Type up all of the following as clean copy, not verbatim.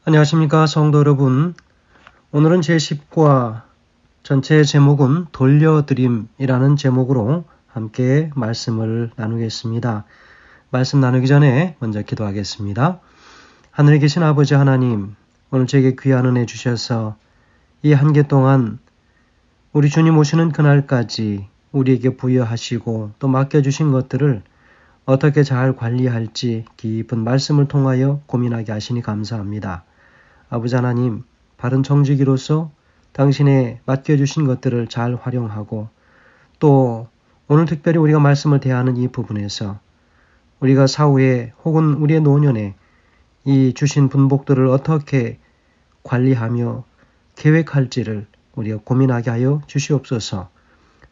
안녕하십니까 성도 여러분. 오늘은 제10과 전체 제목은 돌려드림이라는 제목으로 함께 말씀을 나누겠습니다. 말씀 나누기 전에 먼저 기도하겠습니다. 하늘에 계신 아버지 하나님, 오늘 저에게 귀한 은혜 주셔서 이 한 개 동안 우리 주님 오시는 그날까지 우리에게 부여하시고 또 맡겨주신 것들을 어떻게 잘 관리할지 깊은 말씀을 통하여 고민하게 하시니 감사합니다. 아버지 하나님, 바른 정직이로서 당신의 맡겨주신 것들을 잘 활용하고 또 오늘 특별히 우리가 말씀을 대하는 이 부분에서 우리가 사후에 혹은 우리의 노년에 이 주신 분복들을 어떻게 관리하며 계획할지를 우리가 고민하게 하여 주시옵소서.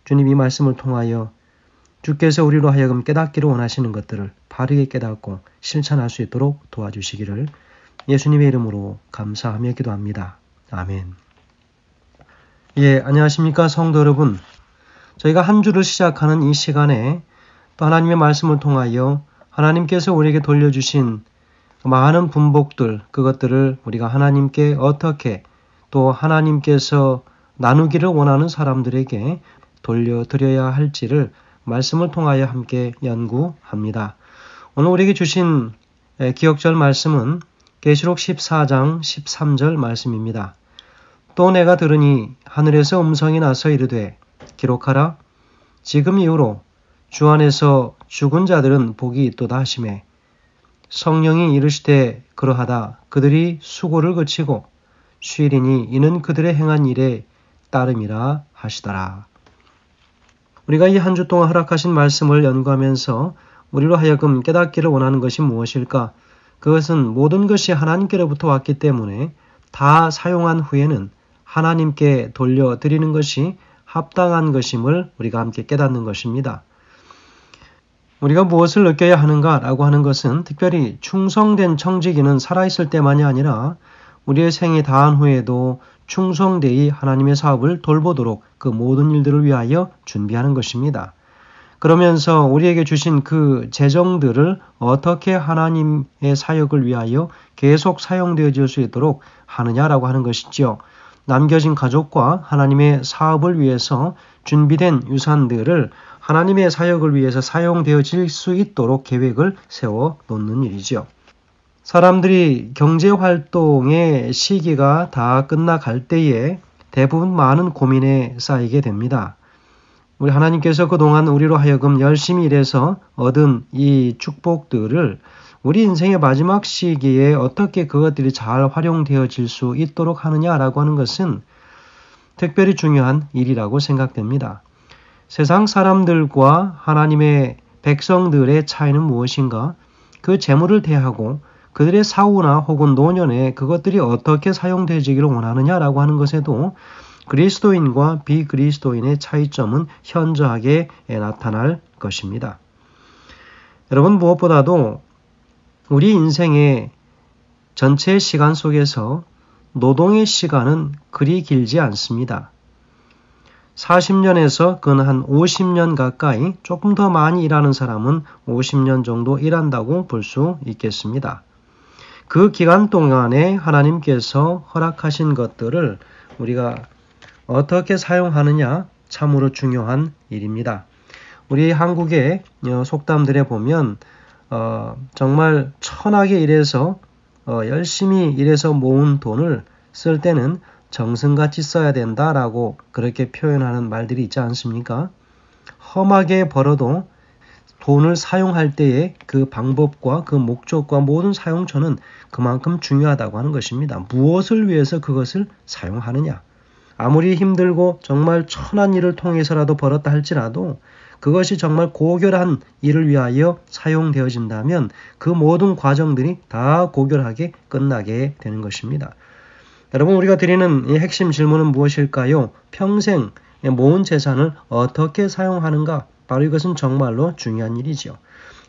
주님, 이 말씀을 통하여 주께서 우리로 하여금 깨닫기를 원하시는 것들을 바르게 깨닫고 실천할 수 있도록 도와주시기를 예수님의 이름으로 감사하며 기도합니다. 아멘. 안녕하십니까 성도 여러분. 저희가 한 주를 시작하는 이 시간에 또 하나님의 말씀을 통하여 하나님께서 우리에게 돌려주신 많은 분복들, 그것들을 우리가 하나님께 어떻게 또 하나님께서 나누기를 원하는 사람들에게 돌려드려야 할지를 말씀을 통하여 함께 연구합니다. 오늘 우리에게 주신 기억절 말씀은 계시록 14장 13절 말씀입니다. 또 내가 들으니 하늘에서 음성이 나서 이르되 기록하라. 지금 이후로 주 안에서 죽은 자들은 복이 있도다 하시매 성령이 이르시되 그러하다. 그들이 수고를 그치고 쉬리니 이는 그들의 행한 일에 따름이라 하시더라. 우리가 이 한 주 동안 허락하신 말씀을 연구하면서 우리로 하여금 깨닫기를 원하는 것이 무엇일까? 그것은 모든 것이 하나님께로부터 왔기 때문에 다 사용한 후에는 하나님께 돌려드리는 것이 합당한 것임을 우리가 함께 깨닫는 것입니다. 우리가 무엇을 느껴야 하는가라고 하는 것은 특별히 충성된 청지기는 살아있을 때만이 아니라 우리의 생이 다한 후에도 충성되이 하나님의 사업을 돌보도록 그 모든 일들을 위하여 준비하는 것입니다. 그러면서 우리에게 주신 그 재정들을 어떻게 하나님의 사역을 위하여 계속 사용되어질 수 있도록 하느냐라고 하는 것이죠. 남겨진 가족과 하나님의 사업을 위해서 준비된 유산들을 하나님의 사역을 위해서 사용되어질 수 있도록 계획을 세워 놓는 일이죠. 사람들이 경제활동의 시기가 다 끝나갈 때에 대부분 많은 고민에 쌓이게 됩니다. 우리 하나님께서 그동안 우리로 하여금 열심히 일해서 얻은 이 축복들을 우리 인생의 마지막 시기에 어떻게 그것들이 잘 활용되어질 수 있도록 하느냐라고 하는 것은 특별히 중요한 일이라고 생각됩니다. 세상 사람들과 하나님의 백성들의 차이는 무엇인가? 그 재물을 대하고 그들의 사후나 혹은 노년에 그것들이 어떻게 사용되어지기를 원하느냐라고 하는 것에도 그리스도인과 비그리스도인의 차이점은 현저하게 나타날 것입니다. 여러분, 무엇보다도 우리 인생의 전체 시간 속에서 노동의 시간은 그리 길지 않습니다. 40년에서 근 한 50년 가까이, 조금 더 많이 일하는 사람은 50년 정도 일한다고 볼 수 있겠습니다. 그 기간 동안에 하나님께서 허락하신 것들을 우리가 어떻게 사용하느냐 참으로 중요한 일입니다. 우리 한국의 속담들에 보면 정말 천하게 일해서 열심히 일해서 모은 돈을 쓸 때는 정승같이 써야 된다라고 그렇게 표현하는 말들이 있지 않습니까? 험하게 벌어도 돈을 사용할 때의 그 방법과 그 목적과 모든 사용처는 그만큼 중요하다고 하는 것입니다. 무엇을 위해서 그것을 사용하느냐. 아무리 힘들고 정말 천한 일을 통해서라도 벌었다 할지라도 그것이 정말 고결한 일을 위하여 사용되어진다면 그 모든 과정들이 다 고결하게 끝나게 되는 것입니다. 여러분, 우리가 드리는 이 핵심 질문은 무엇일까요? 평생 모은 재산을 어떻게 사용하는가? 바로 이것은 정말로 중요한 일이죠.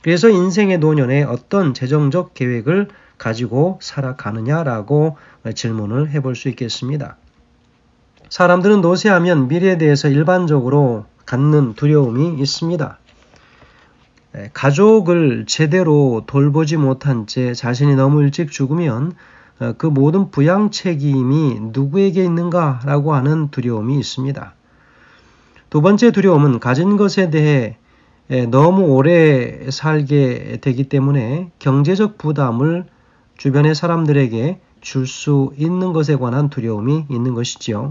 그래서 인생의 노년에 어떤 재정적 계획을 가지고 살아가느냐라고 질문을 해볼 수 있겠습니다. 사람들은 노쇠하면 미래에 대해서 일반적으로 갖는 두려움이 있습니다. 가족을 제대로 돌보지 못한 채 자신이 너무 일찍 죽으면 그 모든 부양 책임이 누구에게 있는가라고 하는 두려움이 있습니다. 두 번째 두려움은 가진 것에 대해 너무 오래 살게 되기 때문에 경제적 부담을 주변의 사람들에게 줄 수 있는 것에 관한 두려움이 있는 것이지요.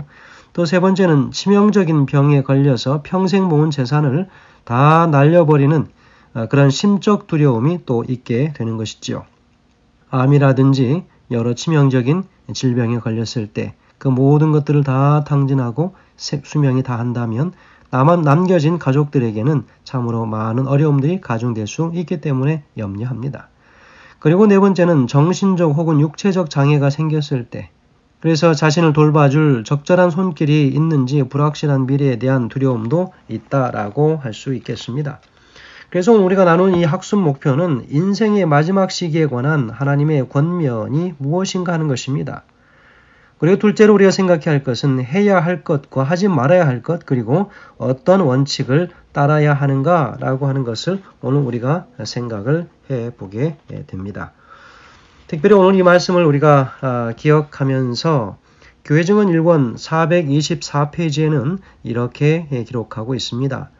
또 세 번째는 치명적인 병에 걸려서 평생 모은 재산을 다 날려버리는 그런 심적 두려움이 또 있게 되는 것이지요. 암이라든지 여러 치명적인 질병에 걸렸을 때 그 모든 것들을 다 탕진하고 수명이 다한다면 남겨진 가족들에게는 참으로 많은 어려움들이 가중될 수 있기 때문에 염려합니다. 그리고 네 번째는 정신적 혹은 육체적 장애가 생겼을 때, 그래서 자신을 돌봐줄 적절한 손길이 있는지 불확실한 미래에 대한 두려움도 있다라고 할 수 있겠습니다. 그래서 오늘 우리가 나눈 이 학습 목표는 인생의 마지막 시기에 관한 하나님의 권면이 무엇인가 하는 것입니다. 그리고 둘째로 우리가 생각해야 할 것은 해야 할 것과 하지 말아야 할 것, 그리고 어떤 원칙을 따라야 하는가라고 하는 것을 오늘 우리가 생각을 해보게 됩니다. 특별히 오늘 이 말씀을 우리가 기억하면서 교회증언 1권 424페이지에는 이렇게 기록하고 있습니다.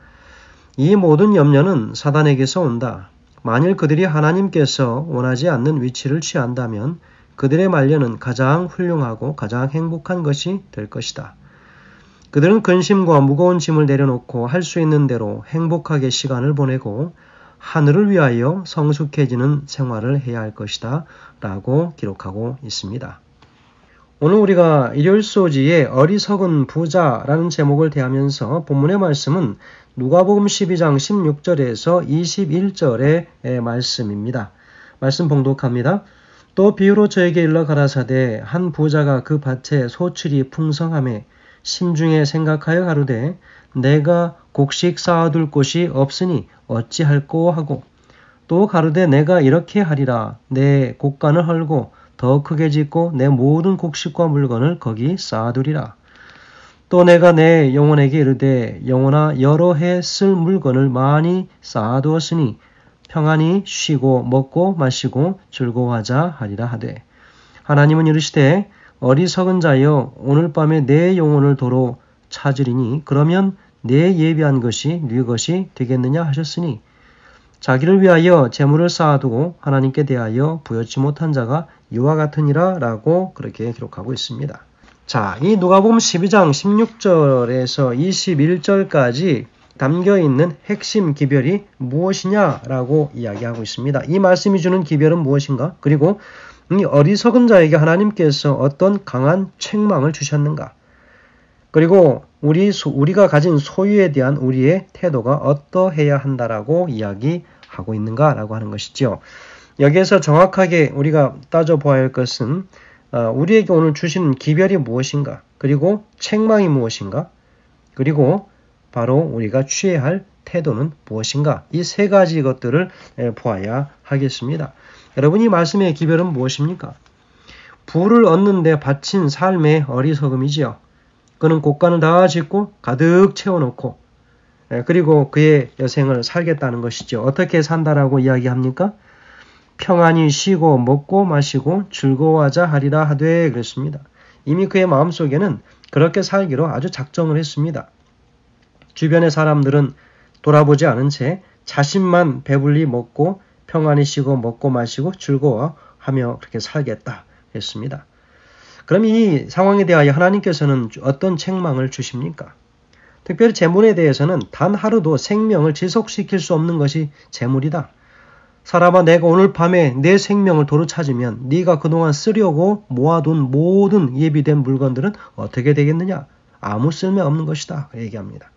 이 모든 염려는 사단에게서 온다. 만일 그들이 하나님께서 원하지 않는 위치를 취한다면 그들의 말년은 가장 훌륭하고 가장 행복한 것이 될 것이다. 그들은 근심과 무거운 짐을 내려놓고 할 수 있는 대로 행복하게 시간을 보내고 하늘을 위하여 성숙해지는 생활을 해야 할 것이다 라고 기록하고 있습니다. 오늘 우리가 일요일 소지의 어리석은 부자라는 제목을 대하면서 본문의 말씀은 누가복음 12장 16절에서 21절의 말씀입니다. 말씀 봉독합니다. 또 비유로 저에게 일러 가라사대 한 부자가 그 밭에 소출이 풍성하매 심중에 생각하여 가로되 내가 곡식 쌓아둘 곳이 없으니 어찌할꼬 하고 또 가로되 내가 이렇게 하리라 내 곡간을 헐고 더 크게 짓고 내 모든 곡식과 물건을 거기 쌓아두리라. 또 내가 내 영혼에게 이르되 영혼아 여러 해 쓸 물건을 많이 쌓아두었으니 평안히 쉬고 먹고 마시고 즐거워하자 하리라 하되 하나님은 이르시되 어리석은 자여 오늘 밤에 내 영혼을 도로 찾으리니 그러면 내 예비한 것이 네 것이 되겠느냐 하셨으니 자기를 위하여 재물을 쌓아두고 하나님께 대하여 부여치 못한 자가 이와 같으니라 라고 그렇게 기록하고 있습니다. 자, 이 누가복음 12장 16절에서 21절까지 담겨있는 핵심 기별이 무엇이냐라고 이야기하고 있습니다. 이 말씀이 주는 기별은 무엇인가? 그리고 이 어리석은 자에게 하나님께서 어떤 강한 책망을 주셨는가? 그리고 우리가 가진 소유에 대한 우리의 태도가 어떠해야 한다라고 이야기하고 있는가라고 하는 것이죠. 여기에서 정확하게 우리가 따져보아야 할 것은 우리에게 오늘 주시는 기별이 무엇인가? 그리고 책망이 무엇인가? 그리고 바로 우리가 취해야 할 태도는 무엇인가? 이 세 가지 것들을 보아야 하겠습니다. 여러분 이 말씀의 기별은 무엇입니까? 부를 얻는 데 바친 삶의 어리석음이지요. 그는 곡간을 다 짓고 가득 채워놓고 그리고 그의 여생을 살겠다는 것이죠. 어떻게 산다라고 이야기합니까? 평안히 쉬고 먹고 마시고 즐거워하자 하리라 하되 그랬습니다. 이미 그의 마음속에는 그렇게 살기로 아주 작정을 했습니다. 주변의 사람들은 돌아보지 않은 채 자신만 배불리 먹고 평안히 쉬고 먹고 마시고 즐거워하며 그렇게 살겠다 했습니다. 그럼 이 상황에 대하여 하나님께서는 어떤 책망을 주십니까? 특별히 재물에 대해서는 단 하루도 생명을 지속시킬 수 없는 것이 재물이다. 사람아 내가 오늘 밤에 내 생명을 도로 찾으면 네가 그동안 쓰려고 모아둔 모든 예비된 물건들은 어떻게 되겠느냐? 아무 쓸모 없는 것이다. 얘기합니다.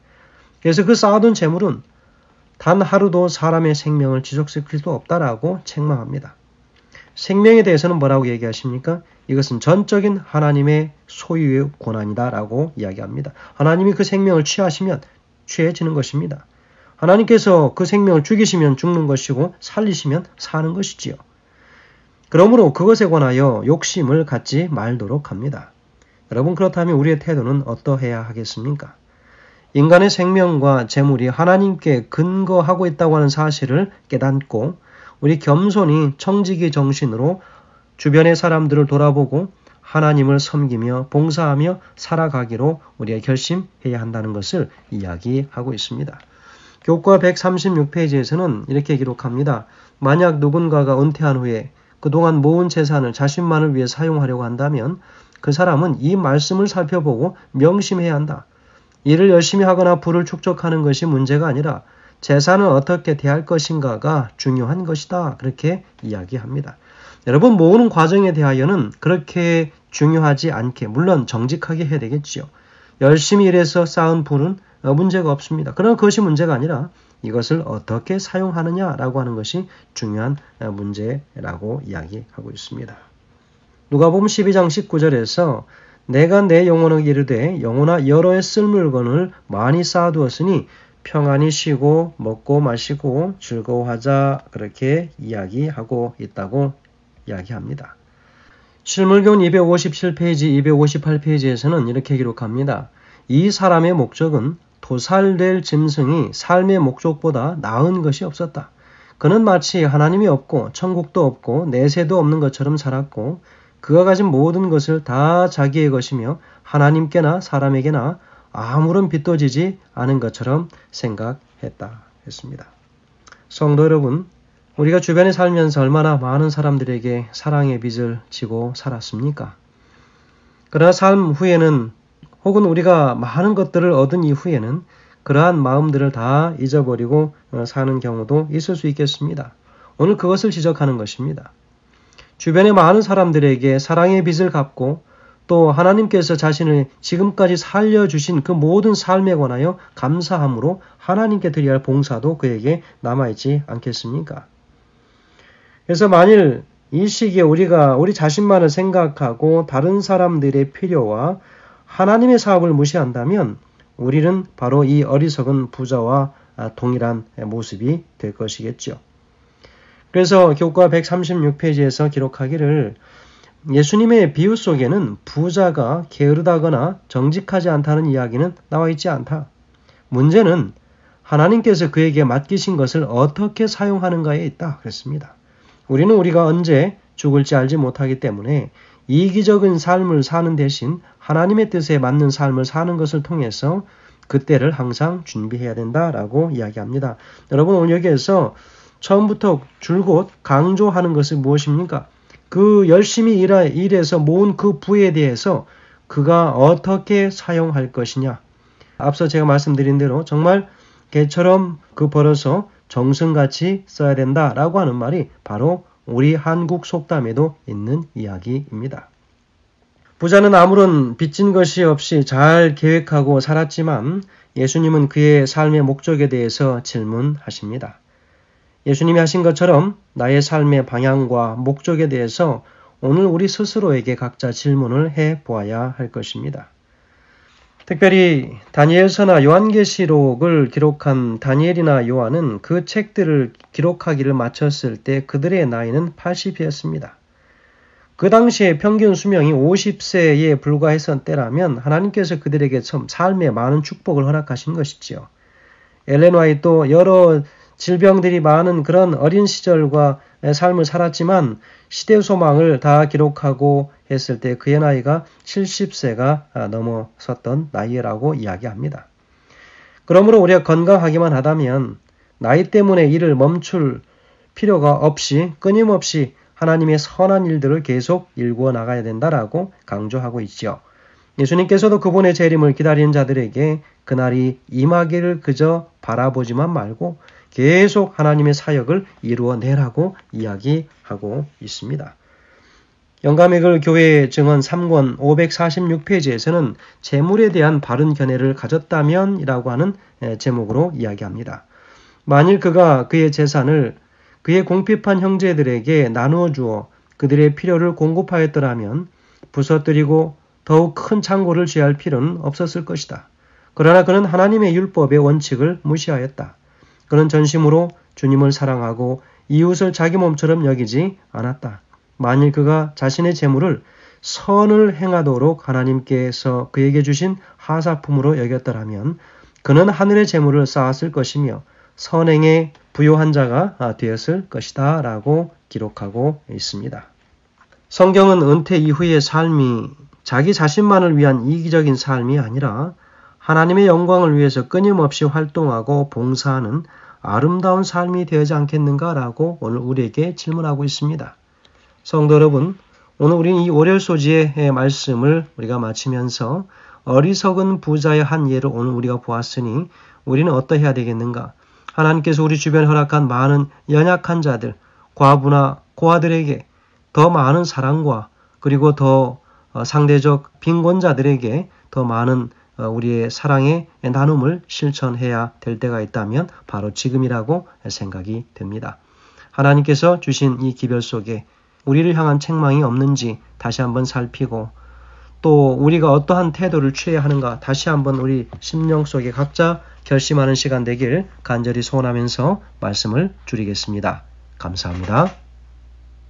그래서 그 쌓아둔 재물은 단 하루도 사람의 생명을 지속시킬 수 없다라고 책망합니다. 생명에 대해서는 뭐라고 얘기하십니까? 이것은 전적인 하나님의 소유의 권한이다라고 이야기합니다. 하나님이 그 생명을 취하시면 취해지는 것입니다. 하나님께서 그 생명을 죽이시면 죽는 것이고 살리시면 사는 것이지요. 그러므로 그것에 관하여 욕심을 갖지 말도록 합니다. 여러분 그렇다면 우리의 태도는 어떠해야 하겠습니까? 인간의 생명과 재물이 하나님께 근거하고 있다고 하는 사실을 깨닫고 우리 겸손히 청지기 정신으로 주변의 사람들을 돌아보고 하나님을 섬기며 봉사하며 살아가기로 우리가 결심해야 한다는 것을 이야기하고 있습니다. 교과 136페이지에서는 이렇게 기록합니다. 만약 누군가가 은퇴한 후에 그동안 모은 재산을 자신만을 위해 사용하려고 한다면 그 사람은 이 말씀을 살펴보고 명심해야 한다. 일을 열심히 하거나 부를 축적하는 것이 문제가 아니라 재산을 어떻게 대할 것인가가 중요한 것이다. 그렇게 이야기합니다. 여러분, 모으는 과정에 대하여는 그렇게 중요하지 않게, 물론 정직하게 해야 되겠지요. 열심히 일해서 쌓은 부는 문제가 없습니다. 그러나 그것이 문제가 아니라 이것을 어떻게 사용하느냐라고 하는 것이 중요한 문제라고 이야기하고 있습니다. 누가복음 12장 19절에서 내가 내 영혼에게 이르되 영혼아 여러 해 쓸 물건을 많이 쌓아두었으니 평안히 쉬고 먹고 마시고 즐거워하자, 그렇게 이야기하고 있다고 이야기합니다. 실물교훈 257페이지, 258페이지에서는 이렇게 기록합니다. 이 사람의 목적은 도살될 짐승이 삶의 목적보다 나은 것이 없었다. 그는 마치 하나님이 없고 천국도 없고 내세도 없는 것처럼 살았고 그가 가진 모든 것을 다 자기의 것이며 하나님께나 사람에게나 아무런 빚도 지지 않은 것처럼 생각했다 했습니다. 성도 여러분, 우리가 주변에 살면서 얼마나 많은 사람들에게 사랑의 빚을 지고 살았습니까? 그러나 삶 후에는 혹은 우리가 많은 것들을 얻은 이후에는 그러한 마음들을 다 잊어버리고 사는 경우도 있을 수 있겠습니다. 오늘 그것을 지적하는 것입니다. 주변의 많은 사람들에게 사랑의 빚을 갚고 또 하나님께서 자신을 지금까지 살려주신 그 모든 삶에 관하여 감사함으로 하나님께 드려야 할 봉사도 그에게 남아있지 않겠습니까? 그래서 만일 이 시기에 우리가 우리 자신만을 생각하고 다른 사람들의 필요와 하나님의 사업을 무시한다면 우리는 바로 이 어리석은 부자와 동일한 모습이 될 것이겠죠. 그래서 교과 136페이지에서 기록하기를 예수님의 비유 속에는 부자가 게으르다거나 정직하지 않다는 이야기는 나와 있지 않다. 문제는 하나님께서 그에게 맡기신 것을 어떻게 사용하는가에 있다 그랬습니다. 우리는 우리가 언제 죽을지 알지 못하기 때문에 이기적인 삶을 사는 대신 하나님의 뜻에 맞는 삶을 사는 것을 통해서 그때를 항상 준비해야 된다라고 이야기합니다. 여러분, 오늘 여기에서 처음부터 줄곧 강조하는 것은 무엇입니까? 그 열심히 일해서 모은 그 부에 대해서 그가 어떻게 사용할 것이냐. 앞서 제가 말씀드린 대로 정말 개처럼 그 벌어서 정성같이 써야 된다라고 하는 말이 바로 우리 한국 속담에도 있는 이야기입니다. 부자는 아무런 빚진 것이 없이 잘 계획하고 살았지만 예수님은 그의 삶의 목적에 대해서 질문하십니다. 예수님이 하신 것처럼 나의 삶의 방향과 목적에 대해서 오늘 우리 스스로에게 각자 질문을 해보아야 할 것입니다. 특별히 다니엘서나 요한계시록을 기록한 다니엘이나 요한은 그 책들을 기록하기를 마쳤을 때 그들의 나이는 80이었습니다. 그 당시에 평균 수명이 50세에 불과했던 때라면 하나님께서 그들에게 참 삶에 많은 축복을 허락하신 것이지요. 엘렌 화이트도 여러 질병들이 많은 그런 어린 시절과 삶을 살았지만 시대 소망을 다 기록하고 했을 때 그의 나이가 70세가 넘어섰던 나이라고 이야기합니다. 그러므로 우리가 건강하기만 하다면 나이 때문에 일을 멈출 필요가 없이 끊임없이 하나님의 선한 일들을 계속 일구어 나가야 된다라고 강조하고 있죠. 예수님께서도 그분의 재림을 기다리는 자들에게 그날이 임하기를 그저 바라보지만 말고 계속 하나님의 사역을 이루어내라고 이야기하고 있습니다. 영감의 글 교회의 증언 3권 546페이지에서는 재물에 대한 바른 견해를 가졌다면 이라고 하는 제목으로 이야기합니다. 만일 그가 그의 재산을 그의 궁핍한 형제들에게 나누어 주어 그들의 필요를 공급하였더라면 부서뜨리고 더욱 큰 창고를 취할 필요는 없었을 것이다. 그러나 그는 하나님의 율법의 원칙을 무시하였다. 그는 전심으로 주님을 사랑하고 이웃을 자기 몸처럼 여기지 않았다. 만일 그가 자신의 재물을 선을 행하도록 하나님께서 그에게 주신 하사품으로 여겼더라면 그는 하늘의 재물을 쌓았을 것이며 선행에 부요한 자가 되었을 것이다 라고 기록하고 있습니다. 성경은 은퇴 이후의 삶이 자기 자신만을 위한 이기적인 삶이 아니라 하나님의 영광을 위해서 끊임없이 활동하고 봉사하는 아름다운 삶이 되지 않겠는가라고 오늘 우리에게 질문하고 있습니다. 성도 여러분, 오늘 우리는 이 오렐소지의 말씀을 우리가 마치면서 어리석은 부자의 한 예를 오늘 우리가 보았으니 우리는 어떠해야 되겠는가? 하나님께서 우리 주변에 허락한 많은 연약한 자들, 과부나 고아들에게 더 많은 사랑과 그리고 더 상대적 빈곤자들에게 더 많은 우리의 사랑의 나눔을 실천해야 될 때가 있다면 바로 지금이라고 생각이 됩니다. 하나님께서 주신 이 기별 속에 우리를 향한 책망이 없는지 다시 한번 살피고 또 우리가 어떠한 태도를 취해야 하는가 다시 한번 우리 심령 속에 각자 결심하는 시간 되길 간절히 소원하면서 말씀을 줄이겠습니다. 감사합니다.